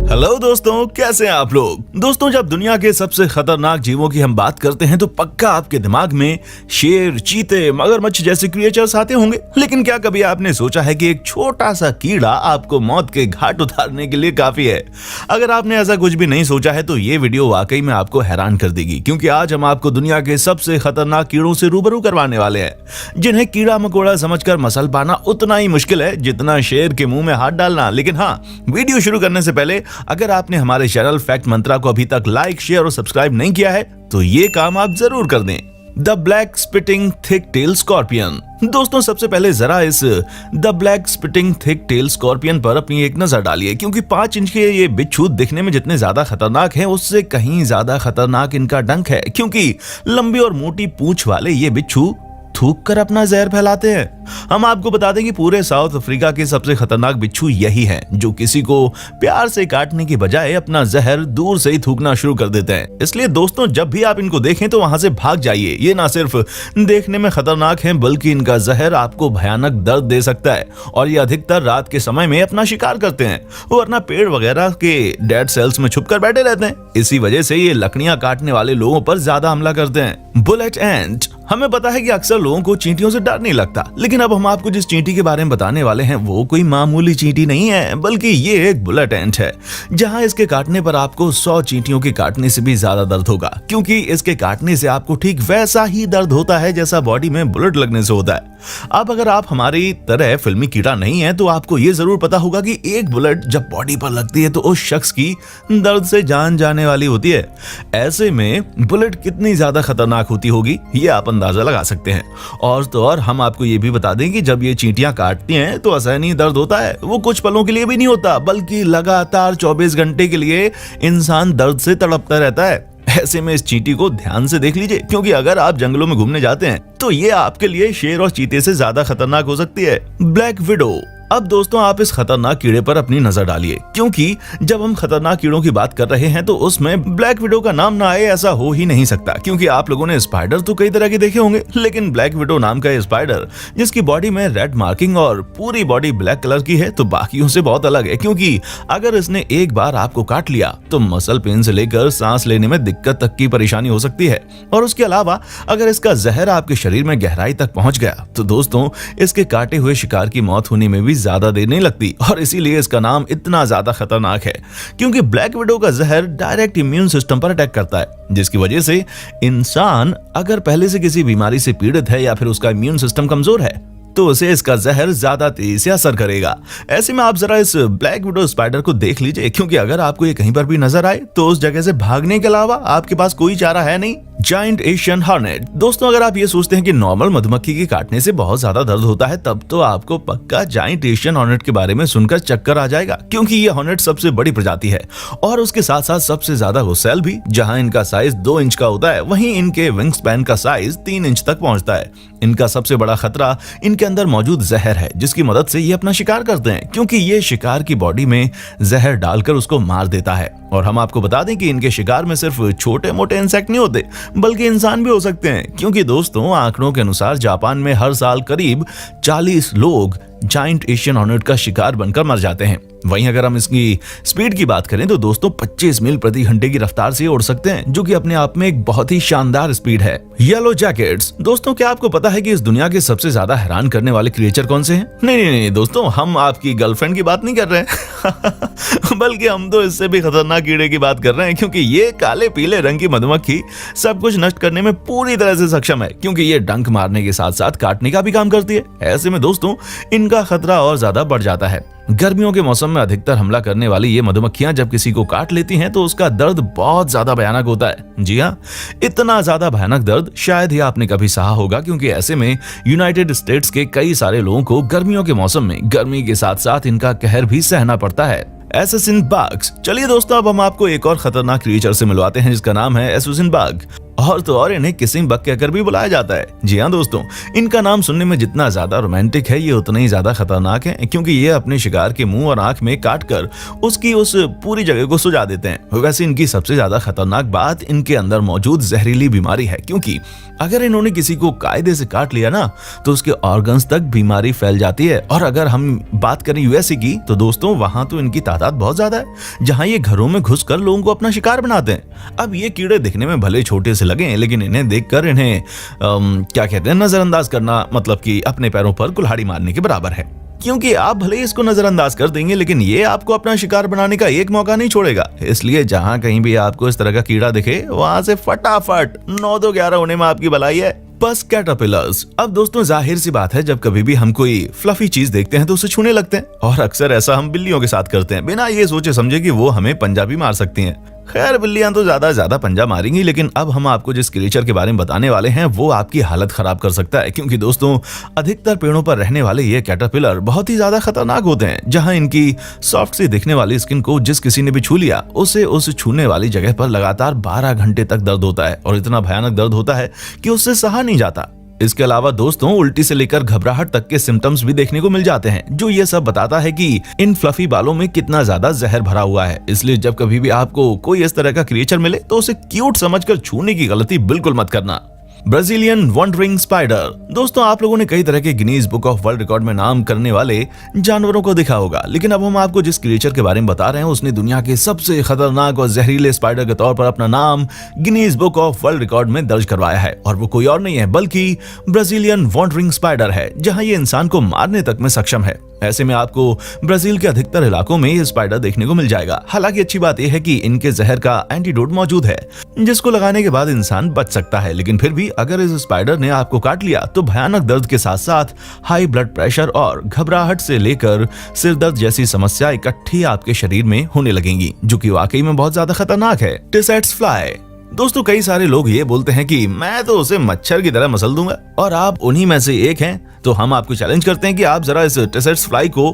Hello दोस्तों, कैसे हैं आप लोग। दोस्तों, जब दुनिया के सबसे खतरनाक जीवों की हम बात करते हैं तो पक्का आपके दिमाग में शेर, चीते, मगरमच्छ जैसे क्रिएचर्स आते होंगे। लेकिन क्या कभी आपने सोचा है कि एक छोटा सा कीड़ा आपको मौत के घाट उतारने के लिए काफी है। अगर आपने ऐसा कुछ भी नहीं सोचा है तो ये वीडियो वाकई में आपको हैरान कर देगी, क्योंकि आज हम आपको दुनिया के सबसे खतरनाक कीड़ों से रूबरू करवाने वाले हैं, जिन्हें कीड़ा मकोड़ा समझकर मसल पाना उतना ही मुश्किल है जितना शेर के मुंह में हाथ डालना। लेकिन हाँ, वीडियो शुरू करने से पहले अगर आपने हमारे चैनल फैक्ट मंत्रा को अभी तक लाइक, शेयर और सब्सक्राइब नहीं किया है तो ये काम आप जरूर कर दें। The black spitting thick tail scorpion. दोस्तों, सबसे पहले जरा इस the black spitting thick tail scorpion पर अपनी एक नजर डालिए, क्योंकि 5 इंच के ये बिच्छू दिखने में जितने ज्यादा खतरनाक हैं उससे कहीं ज्यादा खतरनाक इनका डंक है, क्योंकि लंबी और मोटी पूंछ वाले ये बिच्छू थूक कर अपना जहर फैलाते हैं। हम आपको बता दें कि पूरे साउथ अफ्रीका के सबसे खतरनाक बिच्छू यही हैं, जो किसी को प्यार से काटने की बजाय अपना जहर दूर से ही थूकना शुरू कर देते हैं। इसलिए दोस्तों, जब भी आप इनको देखें तो वहां से भाग जाइए। ये ना सिर्फ देखने में खतरनाक हैं, बल्कि इनका जहर आपको भयानक दर्द दे सकता है, और ये अधिकतर रात के समय में अपना शिकार करते हैं, वरना पेड़ वगैरह के डेड सेल्स में छुपकर बैठे रहते हैं। इसी वजह से ये लकड़ियां काटने वाले लोगों पर ज्यादा हमला करते हैं। बुलेट एंट। हमें पता है कि अक्सर लोगों को चींटियों से डर नहीं लगता, लेकिन अब हम आपको जिस चींटी के बारे में बताने वाले हैं वो कोई मामूली चींटी नहीं है, बल्कि ये एक बुलेट एंट है, जहां इसके काटने पर आपको 100 चींटियों के काटने से भी ज्यादा दर्द होगा, क्योंकि इसके काटने से आपको ठीक वैसा ही दर्द होता है जैसा बॉडी में बुलेट लगने से होता है। अब अगर आप हमारी तरह फिल्मी कीड़ा नहीं है तो आपको ये जरूर पता होगा कि एक बुलेट जब बॉडी पर लगती है तो उस शख्स की दर्द से जान जाने वाली होती है। ऐसे में बुलेट कितनी ज्यादा खतरनाक होती होगी ये आप अंदाजा लगा सकते हैं। और तो और हम आपको ये भी बता दें कि जब ये चींटियां काटती हैं तो असहनीय दर्द होता है। वो कुछ पलों के लिए भी नहीं होता, बल्कि लगातार 24 घंटे के लिए इंसान दर्द से तड़पता रहता है। ऐसे में इस चींटी को ध्यान से देख लीजिए, क्योंकि अगर आप जंगलों में घूमने जाते हैं तो ये आपके लिए शेर और चीते से ज्यादा खतरनाक हो सकती है। Black window. अब दोस्तों, आप इस खतरनाक कीड़े पर अपनी नजर डालिए, क्योंकि जब हम खतरनाक कीड़ों की बात कर रहे हैं तो उसमें ब्लैक विडो का नाम ना आए ऐसा हो ही नहीं सकता, क्योंकि आप लोगों ने स्पाइडर तो कई तरह के देखे होंगे, लेकिन ब्लैक विडो नाम का ये स्पाइडर जिसकी बॉडी में रेड मार्किंग और पूरी बॉडी ब्लैक कलर की है तो बाकियों से बहुत अलग है, क्योंकि अगर इसने एक बार आपको काट लिया तो मसल पेन से लेकर सांस लेने में दिक्कत तक की परेशानी हो सकती है। और उसके अलावा अगर इसका जहर आपके शरीर में गहराई तक पहुंच गया तो दोस्तों, इसके काटे हुए शिकार की मौत होने में भी ज्यादा देर नहीं लगती, और इसीलिए इसका नाम इतना ज्यादा खतरनाक है, क्योंकि ब्लैक विडो का जहर डायरेक्ट इम्यून सिस्टम पर अटैक करता है, जिसकी वजह से इंसान अगर पहले से किसी बीमारी से पीड़ित है या फिर उसका इम्यून सिस्टम कमजोर है तो उसे इसका जहर ज्यादा तेजी से असर करेगा। ऐसे में आप जरा इस ब्लैक विडो स्पाइडर को देख लीजिए, क्योंकि अगर आपको ये कहीं पर भी नजर आए तो उस जगह से भागने के अलावा आपके पास कोई चारा है नहीं। Giant Asian hornet. दोस्तों, अगर आप ये सोचते हैं कि नॉर्मल मधुमक्खी के काटने से बहुत ज्यादा दर्द होता है, तब तो आपको पक्का जायंट एशियन हॉर्नेट के बारे में सुनकर चक्कर आ जाएगा, क्योंकि ये हॉर्नेट सबसे बड़ी प्रजाति है और उसके साथ साथ सबसे ज्यादा गुस्सैल भी। जहां इनका साइज 2 इंच का होता है, वहीं इनके विंग स्पैन का साइज 3 इंच तक पहुंचता है। इनका सबसे बड़ा खतरा इनके अंदर मौजूद जहर है, जिसकी मदद से ये अपना शिकार करते हैं, क्योंकि ये शिकार की बॉडी में जहर डालकर उसको मार देता है। और हम आपको बता दें कि इनके शिकार में सिर्फ छोटे मोटे इंसेक्ट नहीं होते, बल्कि इंसान भी हो सकते हैं, क्योंकि दोस्तों, आंकड़ों के अनुसार जापान में हर साल करीब 40 लोग जायंट एशियन हॉर्नेट का शिकार बनकर मर जाते हैं। वहीं अगर हम इसकी स्पीड की बात करें तो दोस्तों 25 मील प्रति घंटे की रफ्तार से उड़ सकते हैं, जो कि अपने आप में एक बहुत ही शानदार स्पीड है। Yellow jackets. दोस्तों, क्या आपको पता है कि इस दुनिया के सबसे ज्यादा हैरान करने वाले क्रिएचर कौन से हैं? नहीं दोस्तों, हम आपकी गर्लफ्रेंड की बात नहीं कर रहे हैं बल्कि हम तो इससे भी खतरनाक कीड़े की बात कर रहे हैं, क्योंकि ये काले पीले रंग की मधुमक्खी सब कुछ नष्ट करने में पूरी तरह से सक्षम है, क्योंकि ये डंक मारने के साथ साथ काटने का भी काम करती है। ऐसे में दोस्तों, इनका खतरा और ज्यादा बढ़ जाता है। गर्मियों के मौसम में अधिकतर हमला करने वाली ये मधुमक्खियां जब किसी को काट लेती हैं तो उसका दर्द बहुत ज्यादा भयानक होता है। जी हाँ, इतना ज्यादा भयानक दर्द शायद ही आपने कभी सहा होगा, क्योंकि ऐसे में यूनाइटेड स्टेट्स के कई सारे लोगों को गर्मियों के मौसम में गर्मी के साथ साथ इनका कहर भी सहना पड़ता है। Assassin bugs. चलिए दोस्तों, अब हम आपको एक और खतरनाक क्रिएचर से मिलवाते हैं जिसका नाम है एसेसिन बग। और तो और इन्हें किसिंग बग कहकर भी बुलाया जाता है। जी हाँ दोस्तों, इनका नाम सुनने में जितना ज्यादा रोमांटिक है, ये उतना ही ज्यादा खतरनाक है, क्योंकि ये अपने शिकार के मुंह और आंख में काटकर उसकी उस पूरी जगह को सुझा देते हैं। वैसे इनकी सबसे ज्यादा खतरनाक बात इनके अंदर मौजूद जहरीली बीमारी है, क्योंकि अगर इन्होंने किसी को कायदे से काट लिया ना तो उसके ऑर्गन्स तक बीमारी फैल जाती है। और अगर हम बात करें यूएसए की, तो दोस्तों वहां तो इनकी तादाद बहुत ज्यादा है, जहां ये घरों में घुसकर लोगों को अपना शिकार बनाते हैं। अब ये कीड़े दिखने में भले छोटे से लगे, लेकिन इन्हें देखकर इन्हें क्या कहते हैं, नजरअंदाज करना मतलब कि अपने पैरों पर कुल्हाड़ी मारने के बराबर है। क्योंकि आप भले इसको नजरअंदाज कर देंगे, लेकिन ये आपको अपना शिकार बनाने का एक मौका नहीं छोड़ेगा। इसलिए जहां कहीं भी आपको इस तरह का कीड़ा दिखे, वहां से फटाफट 9-2-11 होने में आपकी भलाई है। बस कैटरपिलर्स। अब दोस्तों जाहिर सी बात है, जब कभी भी हम कोई फ्लफी चीज देखते हैं तो उसे छूने लगते हैं, और अक्सर ऐसा हम बिल्लियों के साथ करते हैं, बिना ये सोचे समझे कि वो हमें पंजा भी मार सकती हैं। खैर बिल्लियां तो ज्यादा पंजा मारेंगी, लेकिन अब हम आपको जिस क्रीचर के बारे में बताने वाले हैं वो आपकी हालत खराब कर सकता है। क्योंकि दोस्तों अधिकतर पेड़ों पर रहने वाले ये कैटरपिलर बहुत ही ज्यादा खतरनाक होते हैं। जहां इनकी सॉफ्ट सी दिखने वाली स्किन को जिस किसी ने भी छू लिया, उसे उस छूने वाली जगह पर लगातार 12 घंटे तक दर्द होता है, और इतना भयानक दर्द होता है कि उससे सहा नहीं जाता। इसके अलावा दोस्तों उल्टी से लेकर घबराहट तक के सिम्टम्स भी देखने को मिल जाते हैं, जो ये सब बताता है कि इन फ्लफी बालों में कितना ज्यादा जहर भरा हुआ है। इसलिए जब कभी भी आपको कोई इस तरह का क्रिएचर मिले तो उसे क्यूट समझकर छूने की गलती बिल्कुल मत करना। Brazilian wandering spider. दोस्तों आप लोगों ने कई तरह के Guinness book of world record में नाम करने वाले जानवरों को देखा होगा, लेकिन अब हम आपको जिस क्रिएचर के बारे में बता रहे हैं उसने दुनिया के सबसे खतरनाक और जहरीले स्पाइडर के तौर पर अपना नाम Guinness book of world record में दर्ज करवाया है। और वो कोई और नहीं है बल्कि ब्राजीलियन वॉन्डरिंग स्पाइडर है, जहां ये इंसान को मारने तक में सक्षम है। ऐसे में आपको ब्राजील के अधिकतर इलाकों में ये स्पाइडर देखने को मिल जाएगा। हालांकि अच्छी बात यह है कि इनके जहर का एंटीडोट मौजूद है, जिसको लगाने के बाद इंसान बच सकता है। लेकिन फिर भी अगर इस स्पाइडर ने आपको काट लिया तो भयानक दर्द के साथ साथ हाई ब्लड प्रेशर और घबराहट से लेकर सिर दर्द जैसी समस्या इकट्ठी आपके शरीर में होने लगेंगी, जो कि वाकई में बहुत ज्यादा खतरनाक है। टिसेट्स फ्लाई। दोस्तों कई सारे लोग ये बोलते हैं कि मैं तो उसे मच्छर की तरह मसल दूंगा, और आप उन्हीं में से एक हैं। तो हम आपको चैलेंज करते हैं कि आप जरा इस टिसेट्स फ्लाई को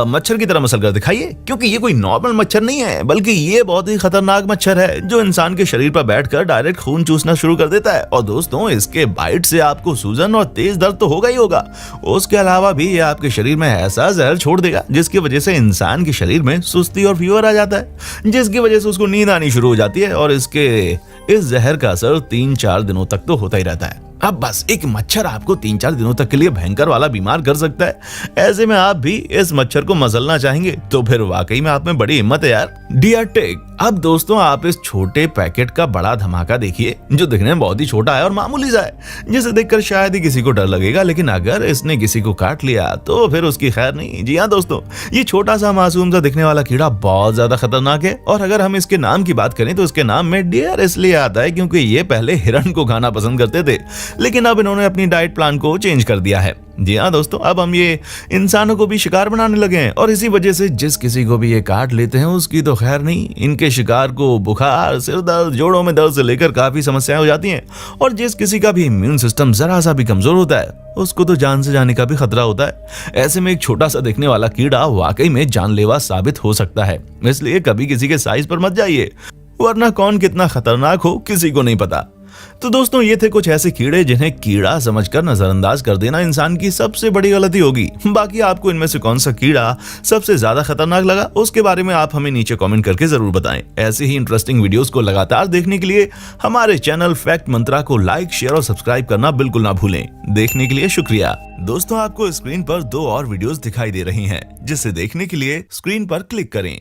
मच्छर की तरह मसल कर दिखाइए, क्योंकि ये कोई नॉर्मल मच्छर नहीं है, बल्कि ये बहुत ही खतरनाक मच्छर है जो इंसान के शरीर पर बैठकर डायरेक्ट खून चूसना शुरू कर देता है। और दोस्तों इसके बाइट से आपको सूजन और तेज दर्द तो होगा ही होगा, उसके अलावा भी ये आपके शरीर में ऐसा जहर छोड़ देगा जिसकी वजह से इंसान के शरीर में सुस्ती और फीवर आ जाता है, जिसकी वजह से उसको नींद आनी शुरू हो जाती है, और इस जहर का असर 3-4 दिनों तक तो होता ही रहता है। अब बस एक मच्छर आपको 3-4 दिनों तक के लिए भयंकर वाला बीमार कर सकता है। ऐसे में आप भी इस मच्छर को मसलना चाहेंगे तो फिर वाकई में आप में बड़ी हिम्मत है यार। डियर टिक। अब दोस्तों आप इस छोटे पैकेट का बड़ा धमाका देखिए, जो दिखने में बहुत ही छोटा है और मामूली सा है, जिसे देखकर शायद ही किसी को डर लगेगा, लेकिन अगर इसने किसी को काट लिया तो फिर उसकी खैर नहीं। जी हाँ दोस्तों, ये छोटा सा मासूम सा दिखने वाला कीड़ा बहुत ज्यादा खतरनाक है। और अगर हम इसके नाम की बात करें तो इसके नाम में डियर इसलिए आता है क्योंकि ये पहले हिरण को खाना पसंद करते थे, लेकिन अब इन्होंने अपनी डाइट प्लान को चेंज कर दिया है। जी हाँ दोस्तों, अब हम ये इंसानों को भी शिकार बनाने लगे हैं, और इसी वजह से जिस किसी को भी ये काट लेते हैं उसकी तो खैर नहीं। इनके शिकार को बुखार, सिर दर्द, जोड़ों में दर्द से लेकर काफी समस्याएं हो जाती हैं, और जिस किसी का भी इम्यून सिस्टम जरा सा भी कमजोर होता है उसको तो जान से जाने का भी खतरा होता है। ऐसे में एक छोटा सा दिखने वाला कीड़ा वाकई में जानलेवा साबित हो सकता है, इसलिए कभी किसी के साइज पर मत जाइए, वरना कौन कितना खतरनाक हो किसी को नहीं पता। तो दोस्तों ये थे कुछ ऐसे कीड़े जिन्हें कीड़ा समझकर नजरअंदाज कर देना इंसान की सबसे बड़ी गलती होगी। बाकी आपको इनमें से कौन सा कीड़ा सबसे ज्यादा खतरनाक लगा उसके बारे में आप हमें नीचे कमेंट करके जरूर बताएं। ऐसे ही इंटरेस्टिंग वीडियोस को लगातार देखने के लिए हमारे चैनल फैक्ट मंत्रा को लाइक, शेयर और सब्सक्राइब करना बिल्कुल ना भूलें। देखने के लिए शुक्रिया। दोस्तों आपको स्क्रीन पर 2 और वीडियोस दिखाई दे रही हैं, जिसे देखने के लिए स्क्रीन पर क्लिक करें।